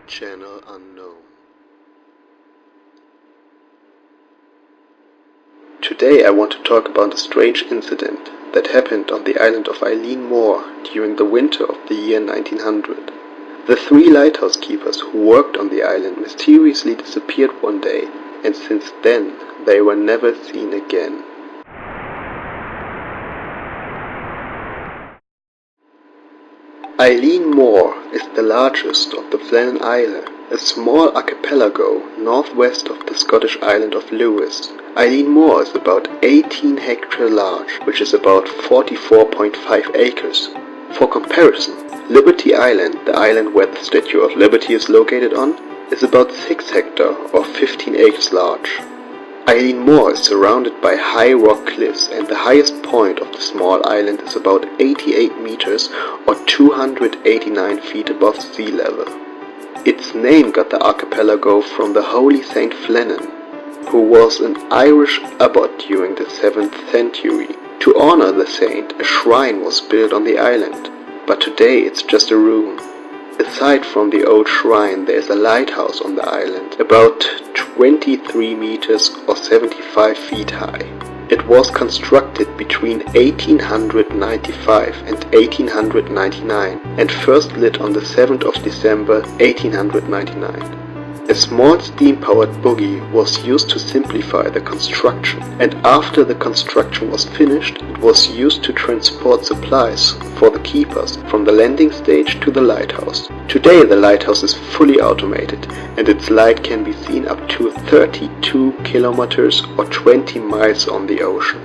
Channel unknown. Today I want to talk about a strange incident that happened on the island of Eilean Mor during the winter of the year 1900. The 3 lighthouse keepers who worked on the island mysteriously disappeared one day, and since then they were never seen again. Eilean Mor is the largest of the Flannan Isles, a small archipelago northwest of the Scottish island of Lewis. Eilean Mor is about 18 hectares large, which is about 44.5 acres. For comparison, Liberty Island, the island where the Statue of Liberty is located on, is about 6 hectares or 15 acres large. Eilean Mor is surrounded by high rock cliffs, and the highest point of the small island is about 88 meters or 289 feet above sea level. Its name got the archipelago from the holy Saint Flannan, who was an Irish abbot during the 7th century. To honor the saint, a shrine was built on the island, but today it's just a ruin. Aside from the old shrine, there is a lighthouse on the island, about 23 meters or 75 feet high. It was constructed between 1895 and 1899 and first lit on the 7th of December 1899. A small steam-powered bogie was used to simplify the construction, and after the construction was finished, it was used to transport supplies for the keepers from the landing stage to the lighthouse. Today the lighthouse is fully automated, and its light can be seen up to 32 kilometers or 20 miles on the ocean.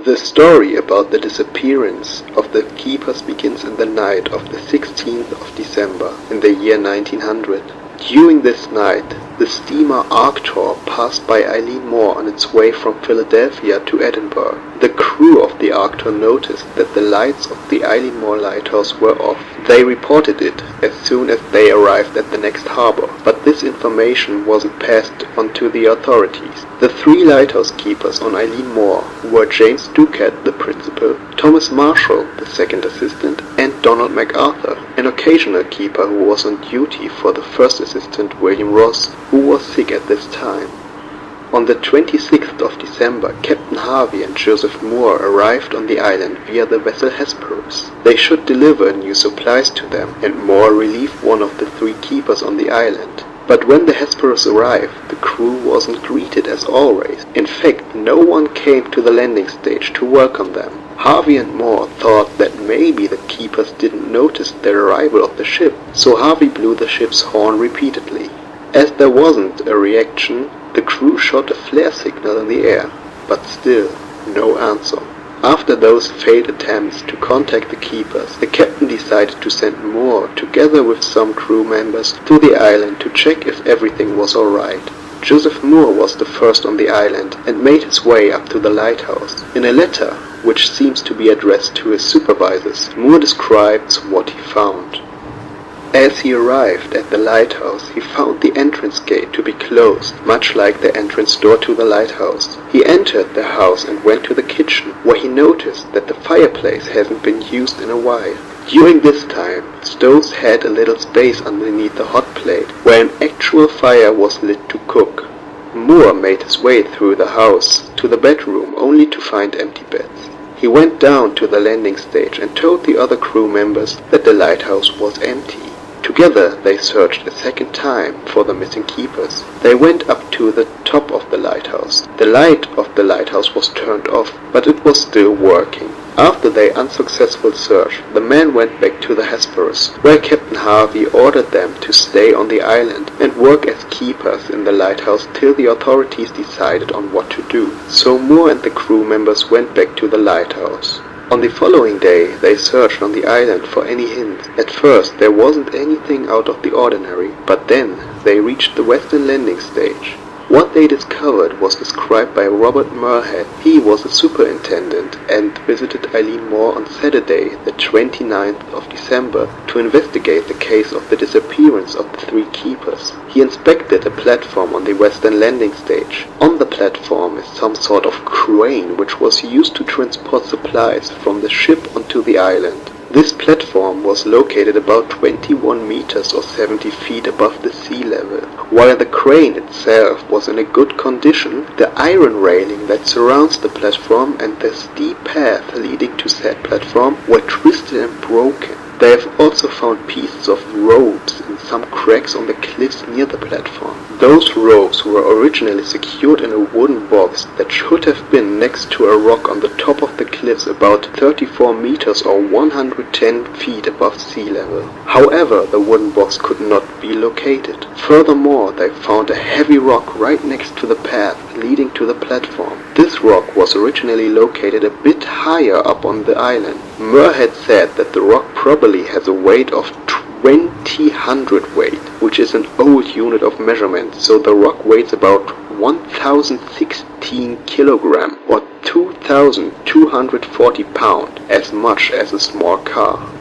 The story about the disappearance of the keepers begins in the night of the 16th of December in the year 1900. During this night, the steamer Arctur passed by Eilean Mor on its way from Philadelphia to Edinburgh. The crew of the Arctur noticed that the lights of the Eilean Mor lighthouse were off. They reported it as soon as they arrived at the next harbor, but this information wasn't passed on to the authorities. The 3 lighthouse keepers on Eilean Mor were James Ducat, the principal, Thomas Marshall, the second assistant, and Donald MacArthur, an occasional keeper who was on duty for the first assistant William Ross, who was sick at this time. On the 26th of December, Captain Harvey and Joseph Moore arrived on the island via the vessel Hesperus. They should deliver new supplies to them, and Moore relieved one of the 3 keepers on the island. But when the Hesperus arrived, the crew wasn't greeted as always. In fact, no one came to the landing stage to welcome them. Harvey and Moore thought that maybe the keepers didn't notice the arrival of the ship, so Harvey blew the ship's horn repeatedly. As there wasn't a reaction, the crew shot a flare signal in the air, but still no answer. After those failed attempts to contact the keepers, the captain decided to send Moore together with some crew members to the island to check if everything was alright. Joseph Moore was the first on the island and made his way up to the lighthouse. In a letter, which seems to be addressed to his supervisors, Moore describes what he found. As he arrived at the lighthouse, he found the entrance gate to be closed, much like the entrance door to the lighthouse. He entered the house and went to the kitchen, where he noticed that the fireplace hasn't been used in a while. During this time, stoves had a little space underneath the hot plate, where an actual fire was lit to cook. Moore made his way through the house to the bedroom, only to find empty beds. He went down to the landing stage and told the other crew members that the lighthouse was empty. Together they searched a second time for the missing keepers. They went up to the top of the lighthouse. The light of the lighthouse was turned off, but it was still working. After their unsuccessful search, the men went back to the Hesperus, where Captain Harvey ordered them to stay on the island and work as keepers in the lighthouse till the authorities decided on what to do. So Moore and the crew members went back to the lighthouse. On the following day, they searched on the island for any hints. At first, there wasn't anything out of the ordinary, but then they reached the western landing stage. What they discovered was described by Robert Murhead. He was a superintendent and visited Eileen Moore on Saturday, the 29th of December, to investigate the case of the disappearance of the three keepers. He inspected a platform on the western landing stage. On the platform is some sort of crane which was used to transport supplies from the ship onto the island. This platform was located about 21 meters or 70 feet above the sea level. While the crane itself was in a good condition, the iron railing that surrounds the platform and the steep path leading to said platform were twisted and broken. They have also found pieces of ropes in some cracks on the cliffs near the platform. Those ropes were originally secured in a wooden box that should have been next to a rock on the top of the cliffs about 34 meters or 110 feet above sea level. However, the wooden box could not be located. Furthermore, they found a heavy rock right next to the path leading to the platform. This rock was originally located a bit higher up on the island. Murhead said that the rock probably has a weight of 20 hundredweight, which is an old unit of measurement, so the rock weighs about 1016 kilogram or 2240 pound, as much as a small car.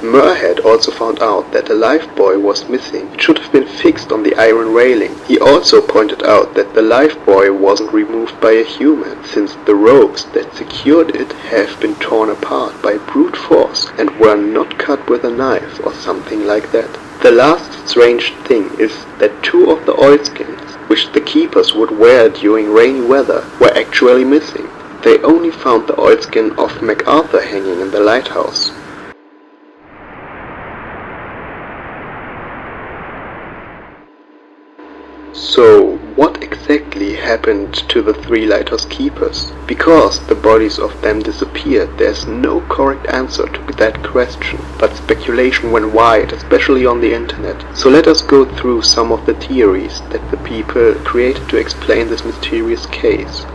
Murhead also found out that a lifebuoy was missing. It should have been fixed on the iron railing. He also pointed out that the lifebuoy wasn't removed by a human, since the ropes that secured it have been torn apart by brute force and were not cut with a knife or something like that. The last strange thing is that two of the oilskins, which the keepers would wear during rainy weather, were actually missing. They only found the oilskin of MacArthur hanging in the lighthouse. So, what exactly happened to the three lighthouse keepers? Because the bodies of them disappeared, there's no correct answer to that question, but speculation went wide, especially on the internet. So let us go through some of the theories that the people created to explain this mysterious case.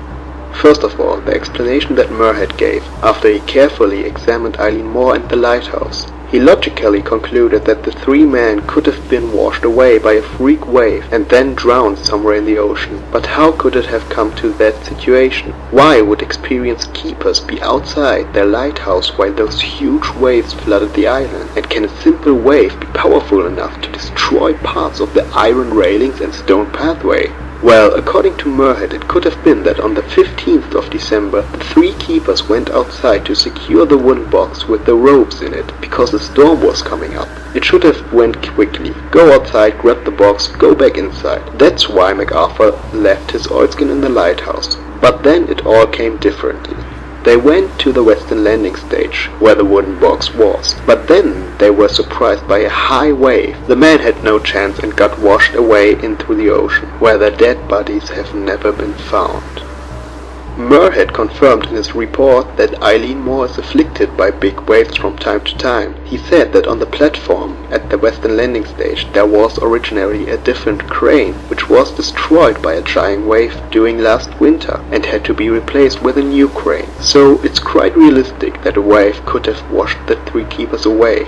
First of all, the explanation that Murhead gave, after he carefully examined Eileen Moore and the lighthouse. He logically concluded that the three men could have been washed away by a freak wave and then drowned somewhere in the ocean. But how could it have come to that situation? Why would experienced keepers be outside their lighthouse while those huge waves flooded the island? And can a simple wave be powerful enough to destroy parts of the iron railings and stone pathway? Well, according to Murhead, it could have been that on the 15th of December, the three keepers went outside to secure the wooden box with the ropes in it, because a storm was coming up. It should have went quickly. Go outside, grab the box, go back inside. That's why MacArthur left his oilskin in the lighthouse. But then it all came differently. They went to the western landing stage, where the wooden box was, but then they were surprised by a high wave. The men had no chance and got washed away into the ocean, where their dead bodies have never been found. Murhead confirmed in his report that Eileen Moore is afflicted by big waves from time to time. He said that on the platform at the western landing stage there was originally a different crane, which was destroyed by a giant wave during last winter and had to be replaced with a new crane. So it's quite realistic that a wave could have washed the three keepers away.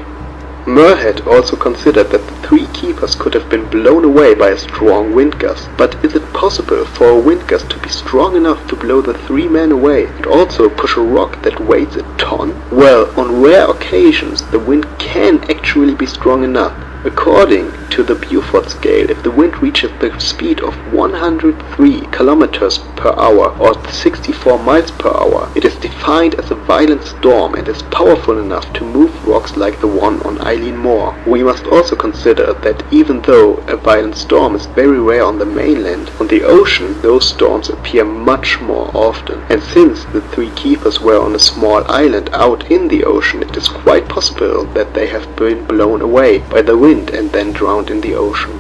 Murhead also considered that the three keepers could have been blown away by a strong wind gust. But is it possible for a wind gust to be strong enough to blow the three men away and also push a rock that weighs a ton? Well, on rare occasions the wind can actually be strong enough. According to the Beaufort scale, if the wind reaches the speed of 103 kilometers per hour or 64 miles per hour, it is defined as a violent storm and is powerful enough to move rocks like the one on Eileen Moore. We must also consider that even though a violent storm is very rare on the mainland, on the ocean those storms appear much more often. And since the three keepers were on a small island out in the ocean, it is quite possible that they have been blown away by the wind and then drowned in the ocean.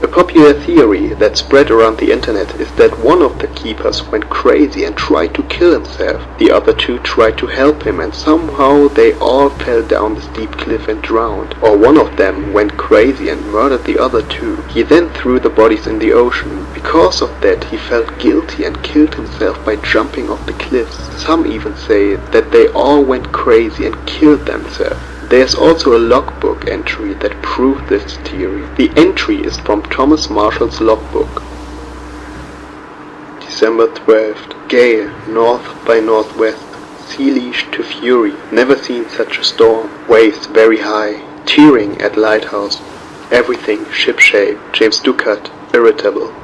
A popular theory that spread around the internet is that one of the keepers went crazy and tried to kill himself. The other two tried to help him and somehow they all fell down the steep cliff and drowned. Or one of them went crazy and murdered the other two. He then threw the bodies in the ocean. Because of that he felt guilty and killed himself by jumping off the cliffs. Some even say that they all went crazy and killed themselves. There's also a logbook entry that proved this theory. The entry is from Thomas Marshall's logbook. December 12th. Gale, north by northwest. Sea leash to fury. Never seen such a storm. Waves very high. Tearing at Lighthouse. Everything shipshape. James Ducat, irritable.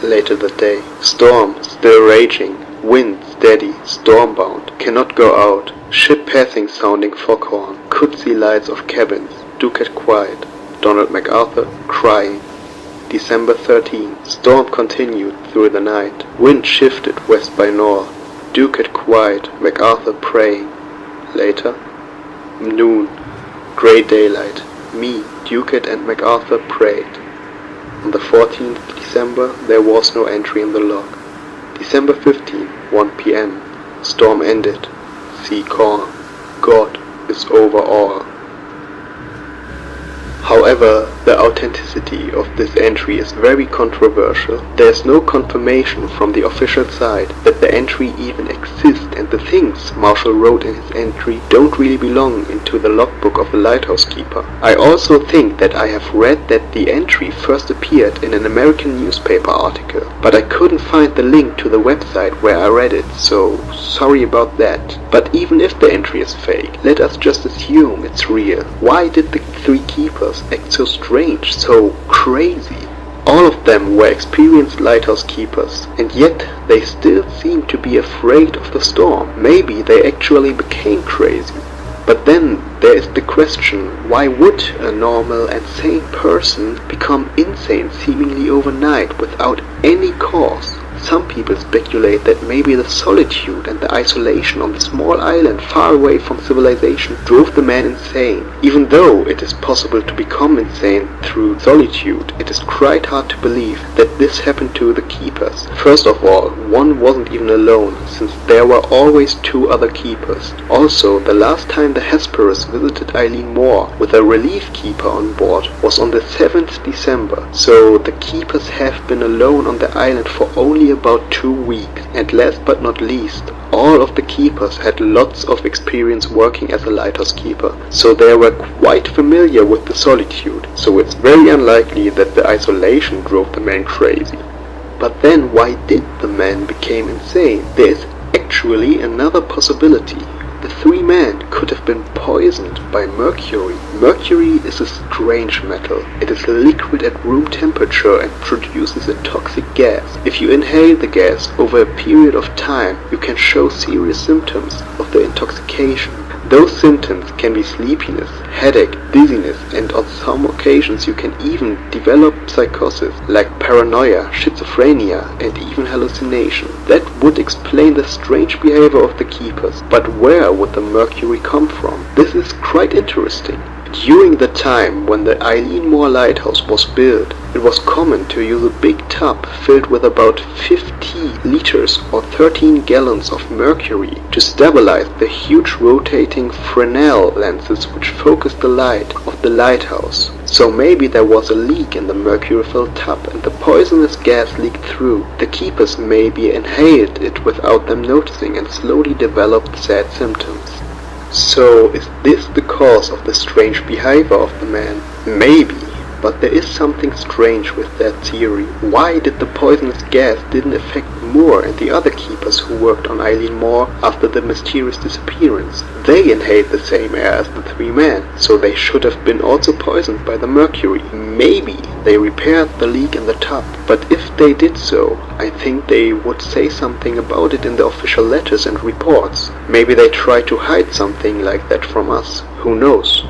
Later that day. Storm still raging. Wind steady. Stormbound. Cannot go out. Ship passing sounding foghorn. Could see lights of cabins. Ducat quiet. Donald MacArthur crying. December 13. Storm continued through the night. Wind shifted west by north. Ducat quiet. MacArthur praying. Later. Noon. Grey daylight. Me, Ducat and MacArthur prayed. On the 14th December there was no entry in the log. December 15, 1 p.m. Storm ended. Sea calm. God is over all. However, the authenticity of this entry is very controversial. There is no confirmation from the official side that the entry even exists, and the things Marshall wrote in his entry don't really belong into the logbook of the lighthouse keeper. I also think that I have read that the entry first appeared in an American newspaper article, but I couldn't find the link to the website where I read it, so sorry about that. But even if the entry is fake, let us just assume it's real. Why did the three keepers act so strange, so crazy? All of them were experienced lighthouse keepers, and yet they still seem to be afraid of the storm. Maybe they actually became crazy. But then there is the question, why would a normal and sane person become insane seemingly overnight without any cause? Some people speculate that maybe the solitude and the isolation on the small island far away from civilization drove the man insane. Even though it is possible to become insane through solitude, it is quite hard to believe that this happened to the keepers. First of all, one wasn't even alone, since there were always two other keepers. Also, the last time the Hesperus visited Eileen Moore with a relief keeper on board was on the 7th December, so the keepers have been alone on the island for only about 2 weeks. And last but not least, all of the keepers had lots of experience working as a lighthouse keeper, so they were quite familiar with the solitude, so it's very unlikely that the isolation drove the man crazy. But then why did the man become insane? There is actually another possibility. The three men could have been poisoned by mercury. Mercury is a strange metal. It is liquid at room temperature and produces a toxic gas. If you inhale the gas over a period of time, you can show serious symptoms of the intoxication. Those symptoms can be sleepiness, headache, dizziness, and on some occasions you can even develop psychosis like paranoia, schizophrenia, and even hallucination. That would explain the strange behavior of the keepers, but where would the mercury come from? This is quite interesting. During the time when the Eileen Moore Lighthouse was built, it was common to use a big tub filled with about 50 liters or 13 gallons of mercury to stabilize the huge rotating Fresnel lenses which focused the light of the lighthouse. So maybe there was a leak in the mercury-filled tub and the poisonous gas leaked through. The keepers maybe inhaled it without them noticing and slowly developed sad symptoms. So is this the cause of the strange behavior of the man? Maybe, but there is something strange with that theory. Why did the poisonous gas didn't affect Moore and the other keepers who worked on Eileen Moore after the mysterious disappearance? They inhaled the same air as the three men, so they should have been also poisoned by the mercury. Maybe they repaired the leak in the tub, but if they did so, I think they would say something about it in the official letters and reports. Maybe they tried to hide something like that from us. Who knows?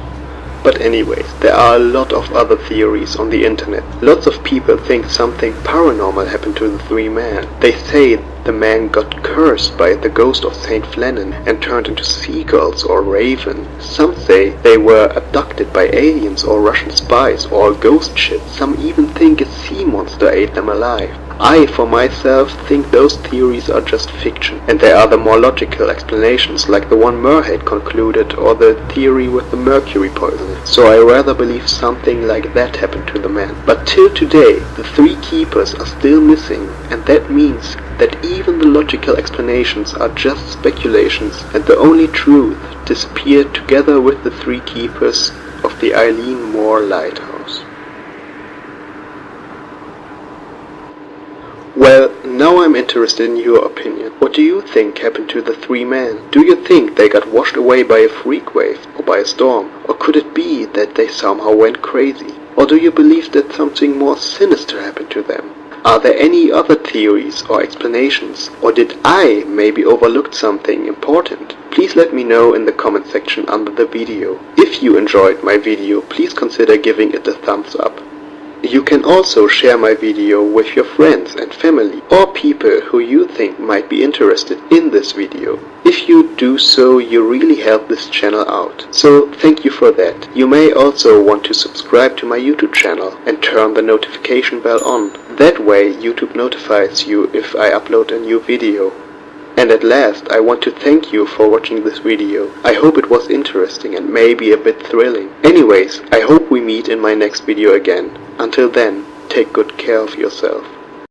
But anyways, there are a lot of other theories on the internet. Lots of people think something paranormal happened to the three men. They say the man got cursed by the ghost of Saint Flannan and turned into seagulls or raven. Some say they were abducted by aliens or Russian spies or a ghost ship. Some even think a sea monster ate them alive. I, for myself, think those theories are just fiction, and there are the more logical explanations, like the one Moore had concluded, or the theory with the mercury poisoning. So I rather believe something like that happened to the man. But till today, the three keepers are still missing, and that means that even the logical explanations are just speculations, and the only truth disappeared together with the three keepers of the Eileen Moore Lighthouse. Well, now I'm interested in your opinion. What do you think happened to the three men? Do you think they got washed away by a freak wave or by a storm? Or could it be that they somehow went crazy? Or do you believe that something more sinister happened to them? Are there any other theories or explanations? Or did I maybe overlooked something important? Please let me know in the comment section under the video. If you enjoyed my video, please consider giving it a thumbs up. You can also share my video with your friends and family or people who you think might be interested in this video. If you do so, you really help this channel out. So thank you for that. You may also want to subscribe to my YouTube channel and turn the notification bell on. That way YouTube notifies you if I upload a new video. And at last, I want to thank you for watching this video. I hope it was interesting and maybe a bit thrilling. Anyways, I hope we meet in my next video again. Until then, take good care of yourself.